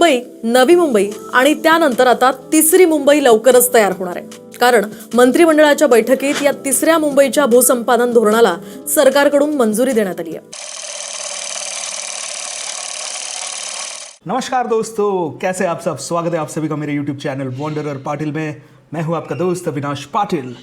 मुंबई, नवी मुंबई आणि त्यानंतर आता तिसरी मुंबई लवकरच तयार होणार आहे. कारण मंत्रिमंडळाच्या बैठकीत या तिसऱ्या मुंबईच्या भूसंपादन धोरणाला सरकारकडून मंजुरी देण्यात आली आहे. नमस्कार दोस्तों, कैसे आप सब। स्वागत है आप सभी का मेरे YouTube चैनल वॉन्डरर पाटिल में। मैं हूं आपका दोस्त अविनाश पाटिल।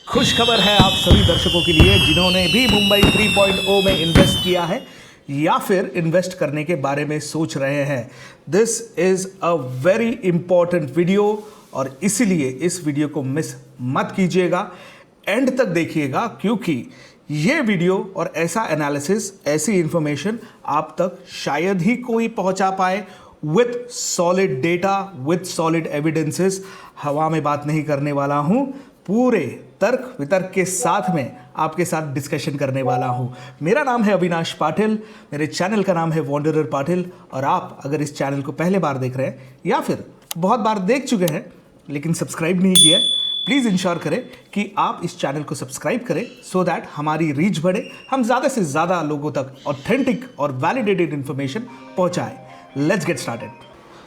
खुश खबर है आप सभी दर्शकों के लिए जिन्होंने भी मुंबई 3.0 में इन्वेस्ट किया है या फिर इन्वेस्ट करने के बारे में सोच रहे हैं। This is a very important video और इसीलिए इस वीडियो को मिस मत कीजिएगा, एंड तक देखिएगा, क्योंकि ये वीडियो और ऐसा एनालिसिस, ऐसी इंफॉर्मेशन आप तक शायद ही कोई पहुंचा पाए with solid data, with solid evidences. हवा में बात नहीं करने वाला हूं, पूरे तर्क वितर्क के साथ में आपके साथ डिस्कशन करने वाला हूं। मेरा नाम है अविनाश पाटिल, मेरे चैनल का नाम है वॉन्डरर पाटिल, और आप अगर इस चैनल को पहले बार देख रहे हैं या फिर बहुत बार देख चुके हैं लेकिन सब्सक्राइब नहीं किया, प्लीज़ इंश्योर करें कि आप इस चैनल को सब्सक्राइब करें सो दैट हमारी रीच बढ़े, हम ज़्यादा से ज़्यादा लोगों तक ऑथेंटिक और वैलिडेटेड इन्फॉर्मेशन पहुंचाएं। Let's get started.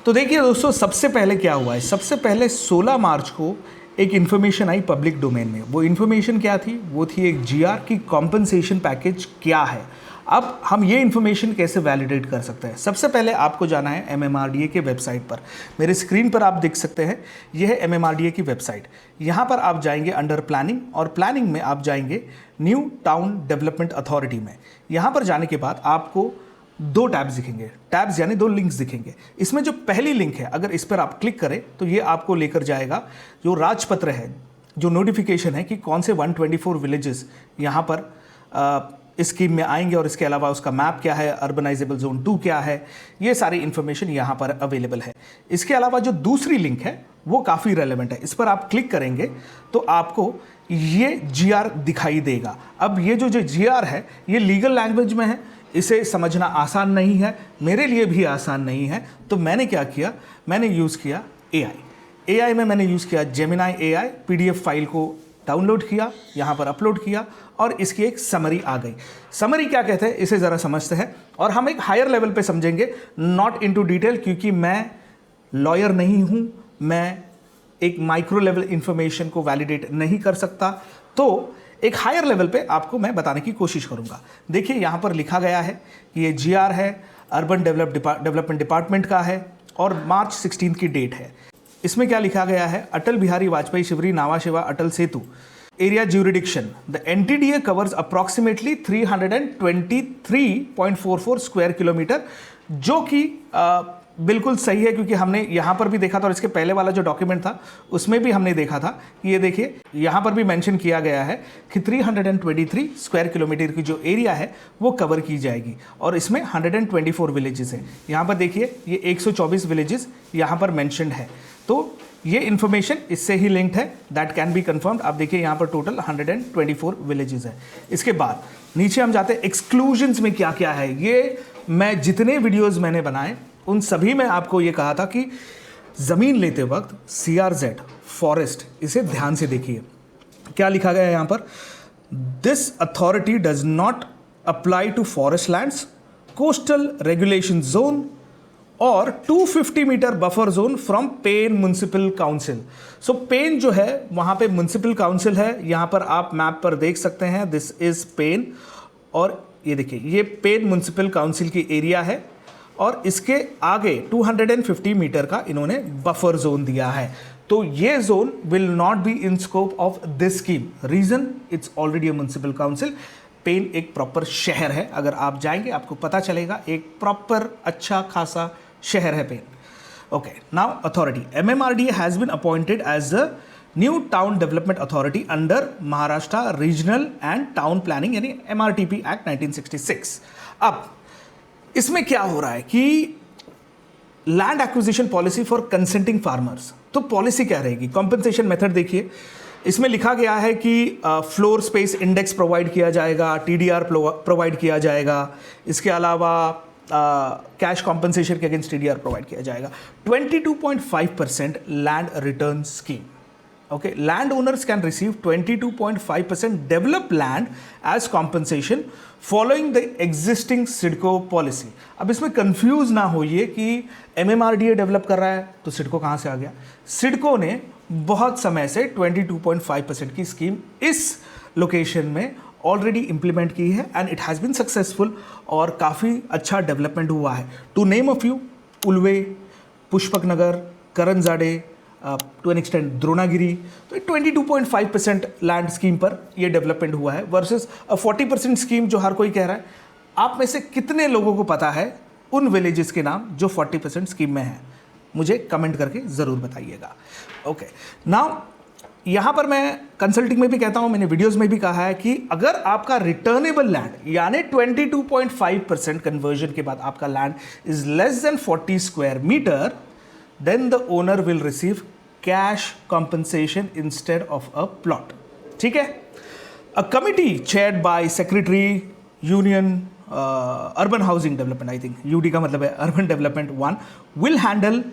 तो देखिए दोस्तों, सबसे पहले क्या हुआ है, सबसे पहले 16 मार्च को एक इन्फॉर्मेशन आई पब्लिक डोमेन में। वो इन्फॉर्मेशन क्या थी? वो थी एक जीआर की कॉम्पनसेशन पैकेज क्या है। अब हम ये इन्फॉर्मेशन कैसे वैलिडेट कर सकते हैं? सबसे पहले आपको जाना है एमएमआरडीए के वेबसाइट पर। मेरे स्क्रीन पर आप देख सकते हैं, यह है एमएमआरडीए की वेबसाइट। यहाँ पर आप जाएंगे अंडर प्लानिंग, और प्लानिंग में आप जाएंगे न्यू टाउन डेवलपमेंट अथॉरिटी में। यहाँ पर जाने के बाद आपको दो टैब्स दिखेंगे, टैब्स यानी दो लिंक्स दिखेंगे। इसमें जो पहली लिंक है, अगर इस पर आप क्लिक करें तो ये आपको लेकर जाएगा जो राजपत्र है, जो नोटिफिकेशन है कि कौन से 124 विलेजेस यहाँ पर इस स्कीम में आएंगे, और इसके अलावा उसका मैप क्या है, अर्बनाइजेबल जोन 2 क्या है, ये सारी इन्फॉर्मेशन यहाँ पर अवेलेबल है। इसके अलावा जो दूसरी लिंक है वो काफ़ी रेलेवेंट है। इस पर आप क्लिक करेंगे तो आपको ये जीआर दिखाई देगा। अब ये जो जीआर है ये लीगल लैंग्वेज में है, इसे समझना आसान नहीं है, मेरे लिए भी आसान नहीं है। तो मैंने क्या किया, मैंने यूज़ किया एआई में मैंने यूज़ किया जेमिनाई एआई। पीडीएफ फाइल को डाउनलोड किया, यहाँ पर अपलोड किया, और इसकी एक समरी आ गई। समरी क्या कहते हैं इसे ज़रा समझते हैं, और हम एक हायर लेवल पे समझेंगे, नॉट इनटू डिटेल, क्योंकि मैं लॉयर नहीं हूँ, मैं एक माइक्रो लेवल इंफॉर्मेशन को वैलिडेट नहीं कर सकता। तो एक हायर लेवल पे आपको मैं बताने की कोशिश करूंगा। देखिए यहाँ पर लिखा गया है कि ये जीआर है, अर्बन डेवलपमेंट डिपार्टमेंट का है, और मार्च 16 की डेट है। इसमें क्या लिखा गया है, Atal Bihari Vajpayee Shivri Nhava Sheva Atal Setu area jurisdiction, the NTDA covers approximately 323.44 square kilometre, जो कि बिल्कुल सही है, क्योंकि हमने यहाँ पर भी देखा था और इसके पहले वाला जो डॉक्यूमेंट था उसमें भी हमने देखा था कि ये देखिए यहाँ पर भी मेंशन किया गया है कि 323 स्क्वायर किलोमीटर की जो एरिया है वो कवर की जाएगी, और इसमें 124 विलेजेस हैं। यहाँ पर देखिए ये 124 विलेजेस यहाँ पर मेंशन्ड है। तो ये इन्फॉर्मेशन इससे ही लिंक्ड है, दैट कैन बी कन्फर्म्ड। आप देखिए यहाँ पर टोटल 124 विलेजेस है। इसके बाद नीचे हम जाते हैं एक्सक्लूजन्स में क्या क्या है। ये मैं जितने वीडियोज़ मैंने बनाए उन सभी में आपको ये कहा था कि ज़मीन लेते वक्त CRZ फॉरेस्ट, इसे ध्यान से देखिए क्या लिखा गया है यहाँ पर। This authority does not apply to forest lands, coastal regulation zone और 250 metre buffer zone from Pen municipal council. सो पेन जो है वहाँ पे म्युनिसिपल काउंसिल है, यहाँ पर आप मैप पर देख सकते हैं, दिस इज़ पेन, और ये देखिए ये पेन म्युनिसिपल काउंसिल की एरिया है, और इसके आगे 250 मीटर का इन्होंने बफर जोन दिया है। तो ये zone will not be in scope of this scheme. Reason, it's already a municipal council. Pen एक प्रॉपर शहर है, अगर आप जाएंगे आपको पता चलेगा, एक प्रॉपर अच्छा खासा शहर है Pen. Okay, now authority MMRDA has been appointed as the new town development authority under Maharashtra regional and town planning यानी MRTP एक्ट 1966। अब इसमें क्या हो रहा है कि land acquisition policy for consenting farmers. तो पॉलिसी क्या रहेगी, कॉम्पनसेशन मेथड देखिए, इसमें लिखा गया है कि फ्लोर स्पेस इंडेक्स प्रोवाइड किया जाएगा, TDR प्रोवाइड किया जाएगा, इसके अलावा कैश कॉम्पनसेशन के अगेंस्ट TDR प्रोवाइड किया जाएगा। 22.5% land return scheme. Okay, landowners can receive 22.5% developed land as compensation following the existing CIDCO policy. अब इसमें कंफ्यूज ना होइए कि MMRDA डेवलप कर रहा है तो सिडको कहाँ से आ गया। सिडको ने बहुत समय से 22.5% की स्कीम इस लोकेशन में ऑलरेडी इंप्लीमेंट की है and it has been successful और काफ़ी अच्छा डेवलपमेंट हुआ है। To name a few, Ulwe, Pushpak Nagar, Karanjade, to an extent Dronagiri, तो 22.5% लैंड स्कीम पर ये डेवलपमेंट हुआ है वर्सेस 40% स्कीम जो हर कोई कह रहा है। आप में से कितने लोगों को पता है उन विलेजेस के नाम जो 40% स्कीम में हैं? मुझे कमेंट करके ज़रूर बताइएगा। ओके, नाउ यहाँ पर मैं कंसल्टिंग में भी कहता हूँ, मैंने वीडियोस में भी कहा है कि अगर आपका रिटर्नेबल लैंड यानी 22.5% कन्वर्जन के बाद आपका land is less than 40 square metre, then the owner will receive cash compensation instead of a plot. ठीक है? A committee chaired by Secretary Union Urban Housing Development, I think UD का मतलब है Urban Development 1, will handle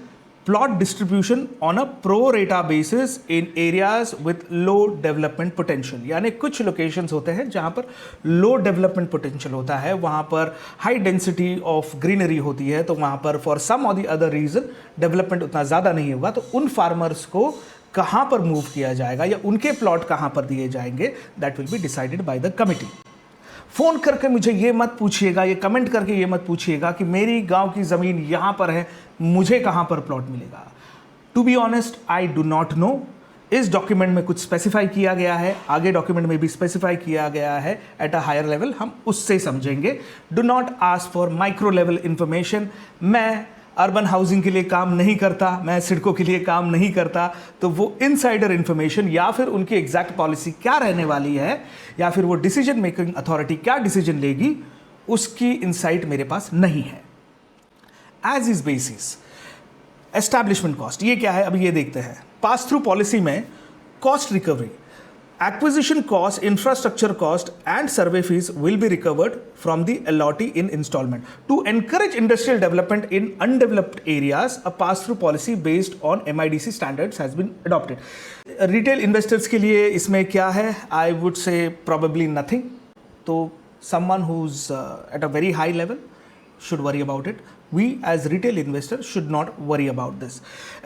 plot distribution on a pro rata basis in areas with low development potential। यानी कुछ locations होते हैं जहाँ पर लो डेवलपमेंट पोटेंशियल होता है, वहाँ पर हाई डेंसिटी ऑफ ग्रीनरी होती है, तो वहाँ पर फॉर सम और द अदर रीज़न डेवलपमेंट उतना ज़्यादा नहीं होगा, तो उन फार्मर्स को कहाँ पर मूव किया जाएगा या उनके प्लॉट कहाँ पर दिए जाएंगे, that will be decided by the committee. Phone करके मुझे ये मत पूछिएगा, ये कमेंट करके ये मत पूछिएगा कि मेरी गांव की ज़मीन यहाँ पर है, मुझे कहाँ पर प्लॉट मिलेगा। To be honest, I do not know. इस डॉक्यूमेंट में कुछ स्पेसिफाई किया गया है, आगे डॉक्यूमेंट में भी स्पेसिफाई किया गया है एट अ हायर लेवल, हम उससे समझेंगे। Do not ask for micro level information. मैं अर्बन हाउसिंग के लिए काम नहीं करता, मैं सिडको के लिए काम नहीं करता, तो वो इनसाइडर इन्फॉर्मेशन या फिर उनकी एग्जैक्ट पॉलिसी क्या रहने वाली है या फिर वो डिसीजन मेकिंग अथॉरिटी क्या डिसीजन लेगी, उसकी इंसाइट मेरे पास नहीं है। As is basis establishment cost, ये क्या है अभी ये देखते हैं। पास थ्रू पॉलिसी में cost recovery, acquisition cost, infrastructure cost and survey fees will be recovered from the allottee in installment. To encourage industrial development in undeveloped areas, a pass-through policy based on MIDC standards has been adopted. Retail investors के लिए इसमें क्या है? I would say probably nothing. तो someone who's at a very high level should worry about it. We as retail investors should not worry about this.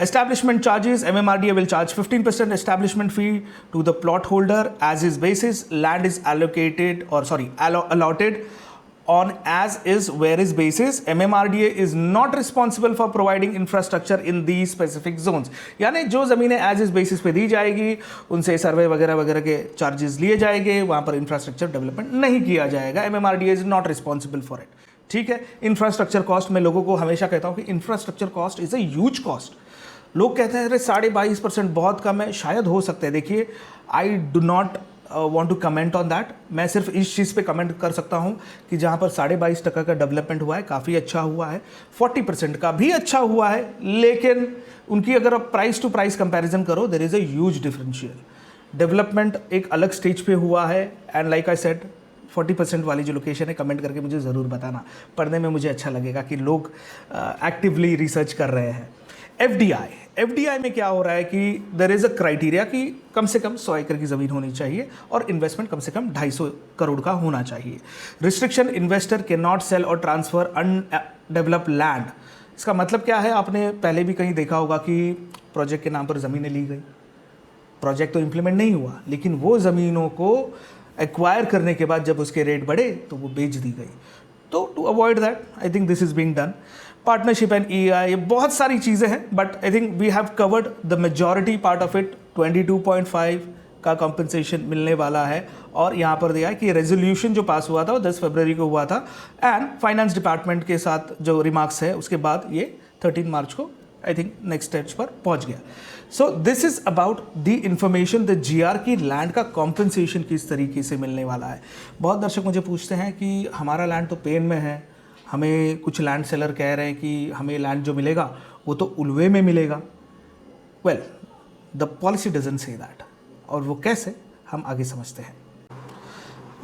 Establishment charges, MMRDA will charge 15% establishment fee to the plot holder as is basis. Land is allotted on as is where is basis. MMRDA is not responsible for providing infrastructure in these specific zones. यानी जो ज़मीनें as is basis पे दी जाएगी उनसे सर्वे वगैरह वगैरह के charges लिए जाएंगे, वहाँ पर इंफ्रास्ट्रक्चर डेवलपमेंट नहीं किया जाएगा। MMRDA is not responsible for it. ठीक है। इंफ्रास्ट्रक्चर कॉस्ट, मैं लोगों को हमेशा कहता हूँ कि infrastructure cost is a huge cost. लोग कहते हैं अरे 22.5% बहुत कम है, शायद हो सकता है। देखिए, I do not want to comment on that. मैं सिर्फ इस चीज़ पे कमेंट कर सकता हूँ कि जहाँ पर 22.5% का डेवलपमेंट हुआ है, काफ़ी अच्छा हुआ है। 40% का भी अच्छा हुआ है, लेकिन उनकी अगर आप प्राइस टू प्राइस कंपैरिजन करो, there is a huge differential. Development एक अलग स्टेज पे हुआ है एंड लाइक आई सेड 40% वाली जो लोकेशन है, कमेंट करके मुझे ज़रूर बताना, पढ़ने में मुझे अच्छा लगेगा कि लोग एक्टिवली रिसर्च कर रहे हैं। एफडीआई में क्या हो रहा है कि देयर इज़ अ क्राइटेरिया कि कम से कम 100 एकड़ की ज़मीन होनी चाहिए और इन्वेस्टमेंट कम से कम 250 करोड़ का होना चाहिए। Restriction, investor can not sell और ट्रांसफ़र अनडेवलप्ड लैंड। इसका मतलब क्या है? आपने पहले भी कहीं देखा होगा कि प्रोजेक्ट के नाम पर ज़मीनें ली गई, प्रोजेक्ट तो इम्प्लीमेंट नहीं हुआ, लेकिन वो ज़मीनों को एक्वायर करने के बाद जब उसके रेट बढ़े तो वो बेच दी गई। तो to avoid that I think this is being done. Partnership and EI, ये बहुत सारी चीज़ें हैं, but I think we have covered the majority part of it. 22.5 का कॉम्पनसेशन मिलने वाला है और यहाँ पर दिया है कि रेजोल्यूशन जो पास हुआ था वो 10 फरवरी को हुआ था एंड फाइनेंस डिपार्टमेंट के साथ जो रिमार्क्स है उसके बाद ये 13 मार्च को आई थिंक नेक्स्ट स्टेज पर पहुँच गया। So this is about the information the GR की लैंड का कॉम्पनसेशन किस तरीके से मिलने वाला है। बहुत दर्शक मुझे पूछते हैं कि हमारा लैंड तो पेन में है, हमें कुछ लैंड सेलर कह रहे हैं कि हमें लैंड जो मिलेगा वो तो उल्वे में मिलेगा। Well, the policy doesn't say that, और वो कैसे हम आगे समझते हैं।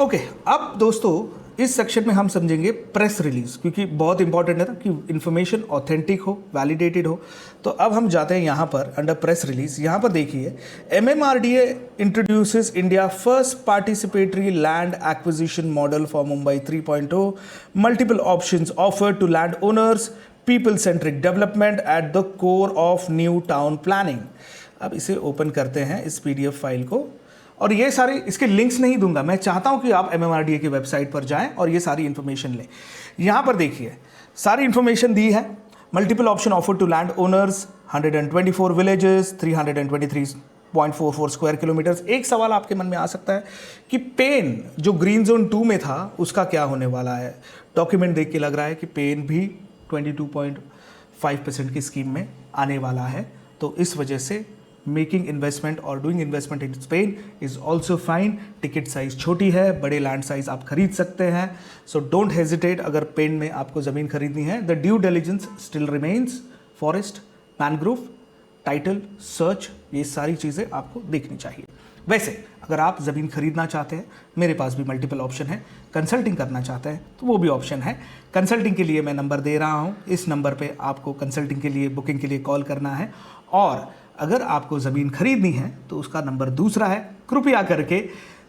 ओके, अब दोस्तों इस सेक्शन में हम समझेंगे प्रेस रिलीज, क्योंकि बहुत इंपॉर्टेंट है ना कि इन्फॉर्मेशन ऑथेंटिक हो, वैलिडेटेड हो। तो अब हम जाते हैं यहाँ पर अंडर प्रेस रिलीज। यहाँ पर देखिए, MMRDA introduces India first participatory land acquisition model for Mumbai 3.0, multiple options offered to land owners, people centric development at the core of new town planning. अब इसे ओपन करते हैं इस PDF फाइल को, और ये सारे इसके लिंक्स नहीं दूंगा, मैं चाहता हूँ कि आप MMRDA की वेबसाइट पर जाएं और ये सारी इन्फॉर्मेशन लें। यहाँ पर देखिए सारी इन्फॉर्मेशन दी है। Multiple option offer to land owners, 124 villages, 323.44 square kilometres. एक सवाल आपके मन में आ सकता है कि पेन जो ग्रीन जोन 2 में था उसका क्या होने वाला है। डॉक्यूमेंट देख के लग रहा है कि पेन भी 22.5% की स्कीम में आने वाला है। तो इस वजह से मेकिंग इन्वेस्टमेंट और doing investment in Spain is also fine. Ticket size छोटी है, बड़े लैंड साइज आप खरीद सकते हैं। सो डोंट हेजिटेट अगर पेन में आपको ज़मीन खरीदनी है। The due diligence still remains, forest, mangrove, title, search, ये सारी चीज़ें आपको देखनी चाहिए। वैसे अगर आप ज़मीन खरीदना चाहते हैं, मेरे पास भी मल्टीपल ऑप्शन है। कंसल्टिंग करना चाहते हैं तो वो भी ऑप्शन है। कंसल्टिंग के लिए मैं नंबर दे रहा हूँ, इस नंबर पे आपको कंसल्टिंग के लिए, बुकिंग के लिए कॉल करना है। और अगर आपको ज़मीन खरीदनी है तो उसका नंबर दूसरा है। कृपया करके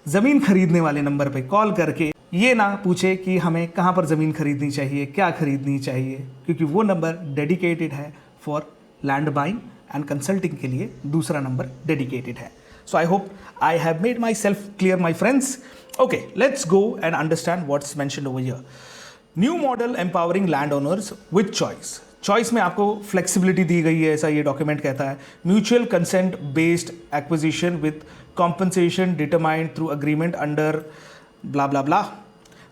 ज़मीन खरीदने वाले नंबर पे कॉल करके ये ना पूछे कि हमें कहाँ पर ज़मीन खरीदनी चाहिए, क्या खरीदनी चाहिए, क्योंकि वो नंबर डेडिकेटेड है for land buying, and consulting के लिए दूसरा नंबर डेडिकेटेड है। So I hope I have made myself clear my friends. Okay, let's go and understand what's mentioned over here. New model empowering land owners with choice. Choice में आपको flexibility दी गई है, ऐसा ये document कहता है। Mutual consent based acquisition with compensation determined through agreement under blah blah blah,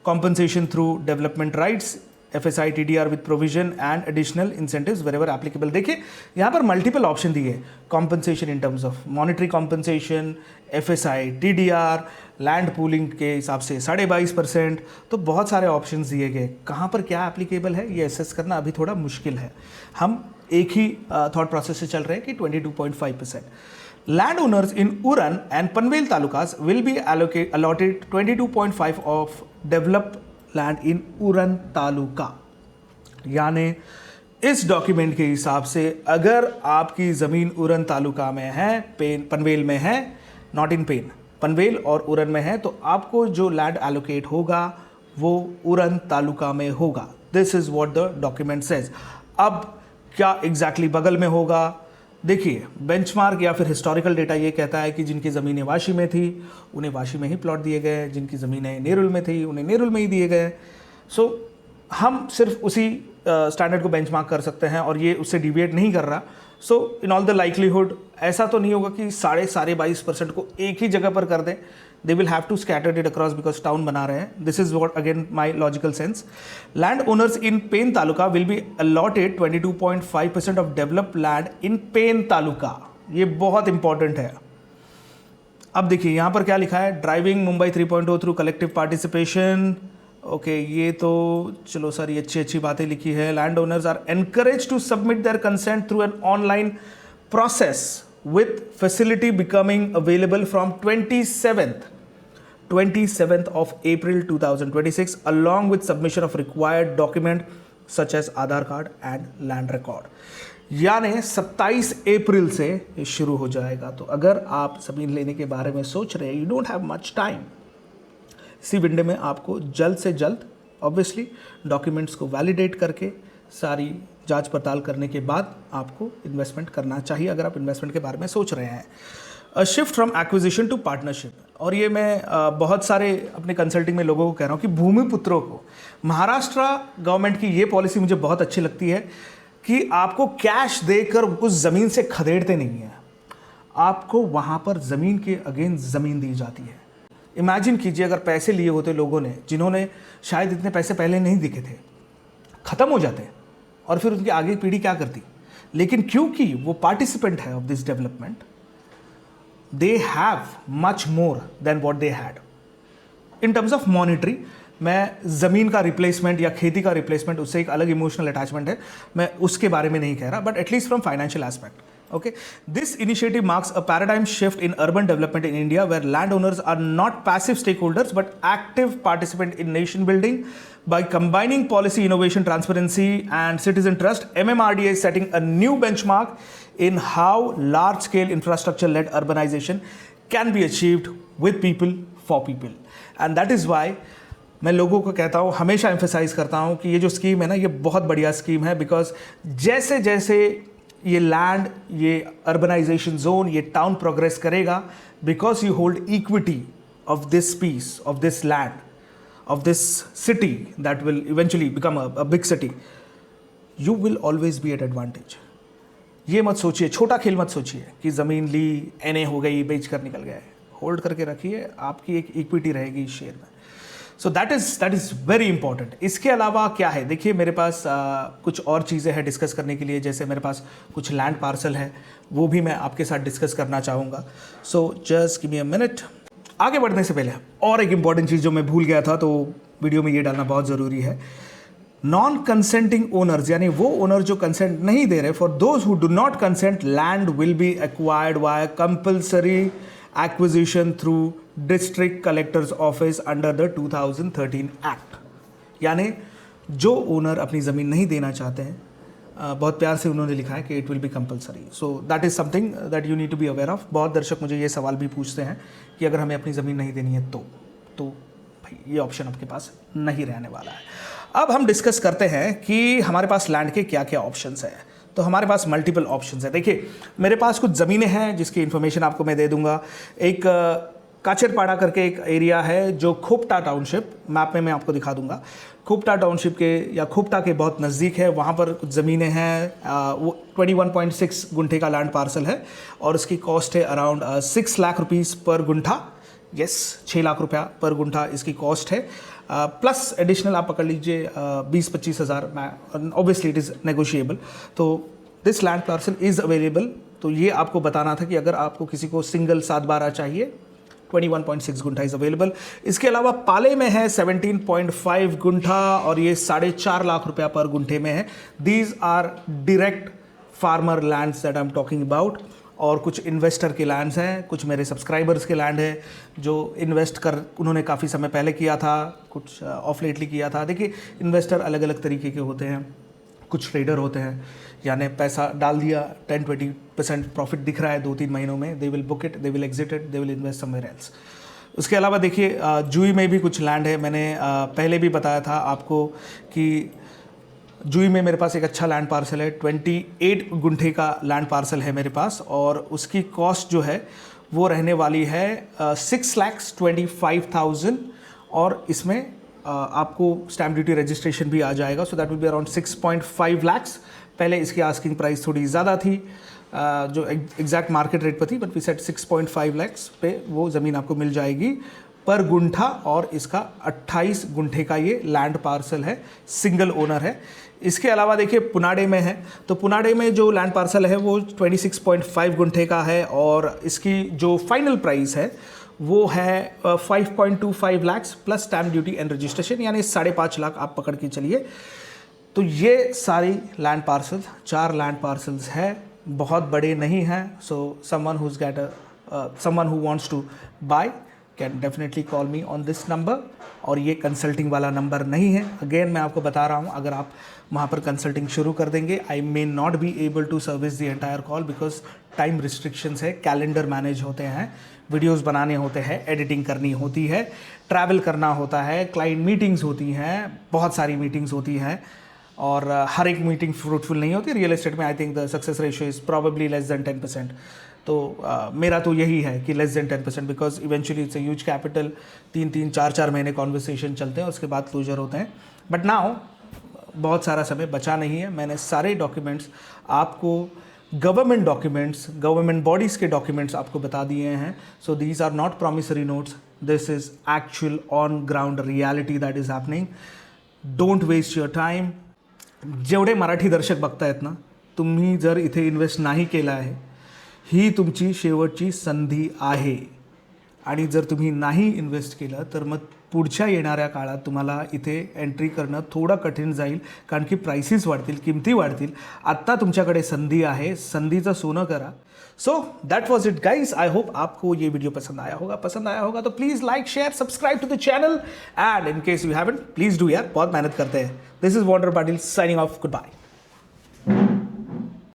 compensation through development rights, FSI TDR with provision and additional incentives wherever applicable. देखिए यहाँ पर मल्टीपल ऑप्शन दिए, compensation in terms of monetary compensation, FSI TDR, land pooling के हिसाब से 22.5%। तो बहुत सारे ऑप्शंस दिए गए। कहाँ पर क्या एप्लीकेबल है ये असेस करना अभी थोड़ा मुश्किल है। हम एक ही थॉट प्रोसेस से चल रहे हैं कि 22.5%। Land owners in Uran and Panvel talukas will be allotted 22.5 of develop land in Uran taluka. यानी इस डॉक्यूमेंट के हिसाब से अगर आपकी ज़मीन उरन तालुका में है, पनवेल में है, नॉट इन पेन, पनवेल और उरन में है, तो आपको जो लैंड एलोकेट होगा वो उरन तालुका में होगा। This is what the document says. अब क्या एग्जैक्टली बगल में होगा, देखिए बेंचमार्क या फिर हिस्टोरिकल डेटा ये कहता है कि जिनकी ज़मीनें वाशी में थी उन्हें वाशी में ही प्लॉट दिए गए, जिनकी ज़मीनें नेरुल में थी उन्हें नेरुल में ही दिए गए। सो हम सिर्फ उसी स्टैंडर्ड को बेंचमार्क कर सकते हैं और ये उससे डिविएट नहीं कर रहा। सो इन ऑल द लाइकलीहुड ऐसा तो नहीं होगा कि 22.5% को एक ही जगह पर कर दें। They will have to scatter it across because town बना रहे हैं। This is what again my logical sense. Land owners in Pen taluka will be allotted 22.5% of develop land in Pen taluka. ये बहुत इंपॉर्टेंट है। अब देखिए यहाँ पर क्या लिखा है, driving Mumbai 3.0 through collective participation. Okay, ये तो चलो सर, ये अच्छी बातें लिखी है। Land owners are encourage to submit their consent through an online process with facility becoming available from 27th of April 2026 along with submission of required document such as Aadhaar card and land record। यानी 27 अप्रैल से ये शुरू हो जाएगा। तो अगर आप ज़मीन लेने के बारे में सोच रहे हैं, you don't have much time, इसी विंडो में आपको जल्द से जल्द ऑब्वियसली डॉक्यूमेंट्स को वैलिडेट करके सारी जांच पड़ताल करने के बाद आपको इन्वेस्टमेंट करना चाहिए अगर आप इन्वेस्टमेंट के बारे में सोच रहे हैं। Shift from acquisition to partnership, और ये मैं बहुत सारे अपने कंसल्टिंग में लोगों को कह रहा हूँ कि भूमिपुत्रों को, महाराष्ट्र गवर्नमेंट की ये पॉलिसी मुझे बहुत अच्छी लगती है कि आपको कैश देकर उस ज़मीन से खदेड़ते नहीं हैं, आपको वहाँ पर ज़मीन के अगेंस्ट ज़मीन दी जाती है। इमेजिन कीजिए अगर पैसे लिए होते लोगों ने जिन्होंने शायद इतने पैसे पहले नहीं दिखे थे, ख़त्म हो जाते और फिर उनकी आगे पीढ़ी क्या करती। लेकिन क्योंकि वो पार्टिसिपेंट है of this development, they have much more than what they had in terms of monetary. मैं ज़मीन का रिप्लेसमेंट या खेती का रिप्लेसमेंट, उससे एक अलग इमोशनल अटैचमेंट है, मैं उसके बारे में नहीं कह रहा, but at least from financial aspect Okay, this initiative marks a paradigm shift in urban development in India, where landowners are not passive stakeholders but active participants in nation building. By combining policy innovation, transparency, and citizen trust, MMRDA is setting a new benchmark in how large-scale infrastructure-led urbanization can be achieved with people for people. And that is why मैं लोगों को कहता हूँ, हमेशा emphasise करता हूँ कि ये जो स्कीम है ना, ये बहुत बढ़िया स्कीम है, बिकॉज जैसे जैसे ये लैंड, ये अर्बनाइजेशन जोन, ये टाउन प्रोग्रेस करेगा, because you hold equity of this piece, of this land, of this city that will eventually become a big city, you will always be at advantage. ये मत सोचिए, छोटा खेल मत सोचिए कि ज़मीन ली, एनए हो गई, बेच कर निकल गए. होल्ड करके रखिए, आपकी एक इक्विटी रहेगी इस शेयर में. सो दैट इज़ वेरी इंपॉर्टेंट. इसके अलावा क्या है, देखिए मेरे पास कुछ और चीज़ें हैं डिस्कस करने के लिए. जैसे मेरे पास कुछ लैंड पार्सल है, वो भी मैं आपके साथ डिस्कस करना चाहूँगा. So just give me a minute. आगे बढ़ने से पहले और एक इंपॉर्टेंट चीज़ जो मैं भूल गया था, तो वीडियो में ये डालना बहुत ज़रूरी है. नॉन कंसेंटिंग ओनर्स, यानी वो ओनर जो कंसेंट नहीं दे रहे, for those who do not consent, land will be acquired via compulsory acquisition through district collector's office under the 2013 act. यानी जो ओनर अपनी ज़मीन नहीं देना चाहते हैं, बहुत प्यार से उन्होंने लिखा है कि it will be compulsory. So that is something that you need to be aware of. बहुत दर्शक मुझे ये सवाल भी पूछते हैं कि अगर हमें अपनी ज़मीन नहीं देनी है तो भाई ये ऑप्शन आपके पास नहीं रहने वाला है. अब हम डिस्कस करते हैं कि हमारे पास लैंड के क्या क्या ऑप्शंस हैं. तो हमारे पास मल्टीपल ऑप्शंस है. देखिए मेरे पास कुछ ज़मीनें हैं जिसकी इन्फॉर्मेशन आपको मैं दे दूंगा. एक काचरपाड़ा करके एक एरिया है जो खोपटा टाउनशिप, मैप में मैं आपको दिखा दूंगा, खोपटा टाउनशिप के या खोपटा के बहुत नज़दीक है. वहाँ पर कुछ ज़मीनें हैं. वो 21.6 गुंठे का लैंड पार्सल है और उसकी कॉस्ट है अराउंड 6 लाख रुपीज़ पर गुंठा. यस, 6 लाख रुपया पर गुंठा इसकी कॉस्ट है. प्लस एडिशनल आप पकड़ लीजिए 20-25 हज़ार. Obviously it is negotiable. तो this land parcel is available. तो ये आपको बताना था कि अगर आपको किसी को सिंगल 7/12 चाहिए, 21.6 गुंठा इज़ अवेलेबल. इसके अलावा पाले में है 17.5 गुंठा और ये 4.5 लाख रुपया पर गुंठे में है. These are direct farmer lands that I am talking about. और कुछ इन्वेस्टर के लैंड्स हैं, कुछ मेरे सब्सक्राइबर्स के लैंड है जो इन्वेस्ट कर उन्होंने काफ़ी समय पहले किया था, कुछ ऑफ लेटली किया था. देखिए इन्वेस्टर अलग अलग तरीके के होते हैं. कुछ ट्रेडर होते हैं, यानी पैसा डाल दिया, 10-20% प्रॉफिट दिख रहा है 2-3 महीनों में, they will book it, they will exit it, they will invest somewhere else. उसके अलावा देखिए जुई में भी कुछ लैंड है. मैंने पहले भी बताया था आपको कि जुई में मेरे पास एक अच्छा लैंड पार्सल है. 28 गुंठे का लैंड पार्सल है मेरे पास और उसकी कॉस्ट जो है वो रहने वाली है 6,25,000 और इसमें आपको स्टैम्प ड्यूटी रजिस्ट्रेशन भी आ जाएगा. So that will be around 6.5 lakhs. पहले इसकी आस्किंग प्राइस थोड़ी ज़्यादा थी, जो एग्जैक्ट मार्केट रेट पर थी, बट वी सेट 6.5 लाख्स पे वो ज़मीन आपको मिल जाएगी पर गुंठा. और इसका 28 गुंठे का ये लैंड पार्सल है, सिंगल ओनर है. इसके अलावा देखिए पुनाडे में है, तो पुनाडे में जो लैंड पार्सल है वो 26.5 गुंठे का है और इसकी जो फाइनल प्राइस है वो है 5.25 lakhs plus stamp duty and registration, यानी 5.5 लाख आप पकड़ के चलिए. तो ये सारी लैंड पार्सल्स, 4 लैंड पार्सल्स है, बहुत बड़े नहीं हैं. So someone who wants to buy can definitely call me on this number. और ये कंसल्टिंग वाला नंबर नहीं है. अगेन मैं आपको बता रहा हूँ, अगर आप वहाँ पर कंसल्टिंग शुरू कर देंगे, I may not be able to service the entire call because time restrictions है, कैलेंडर मैनेज होते हैं, वीडियोस बनाने होते हैं, एडिटिंग करनी होती है, ट्रैवल करना होता है, क्लाइंट मीटिंग्स होती हैं, बहुत सारी मीटिंग्स होती हैं और हर एक मीटिंग फ्रूटफुल नहीं होती. रियल एस्टेट में I think the success ratio is probably less than 10%. तो मेरा तो यही है कि less than 10%, because eventually it's a huge capital. 3-3, 4-4 महीने कॉन्वर्सेशन चलते हैं, उसके बाद क्लोजर होते हैं. बट नाउ बहुत सारा समय बचा नहीं है. मैंने सारे डॉक्यूमेंट्स आपको, गवर्नमेंट डॉक्यूमेंट्स, गवर्नमेंट बॉडीज़ के डॉक्यूमेंट्स आपको बता दिए हैं. So these are not promissory notes, this is actual on ground reality that is happening. Don't waste your time. जेवढे मराठी दर्शक बघतायत ना, तुम्ही जर इथे इन्व्हेस्ट नाही केला आहे, ही तुमची शेवटची संधी आहे आणि जर तुम्ही नाही इन्व्हेस्ट केलं तर मग पुढच्या येणाऱ्या काळात तुम्हाला इथे एंट्री करणं थोडं कठीण जाईल, कारण की प्राइसेस वाढतील, किमती वाढतील. आत्ता तुमच्याकडे संधी आहे, संधीचं सोनं करा. So that was it guys. I hope आपको ये वीडियो पसंद आया होगा तो please like share subscribe to the channel and in case you haven't please do यार, बहुत मेहनत करते हैं. दिस इज वॉन्डर Patil signing off. Good bye.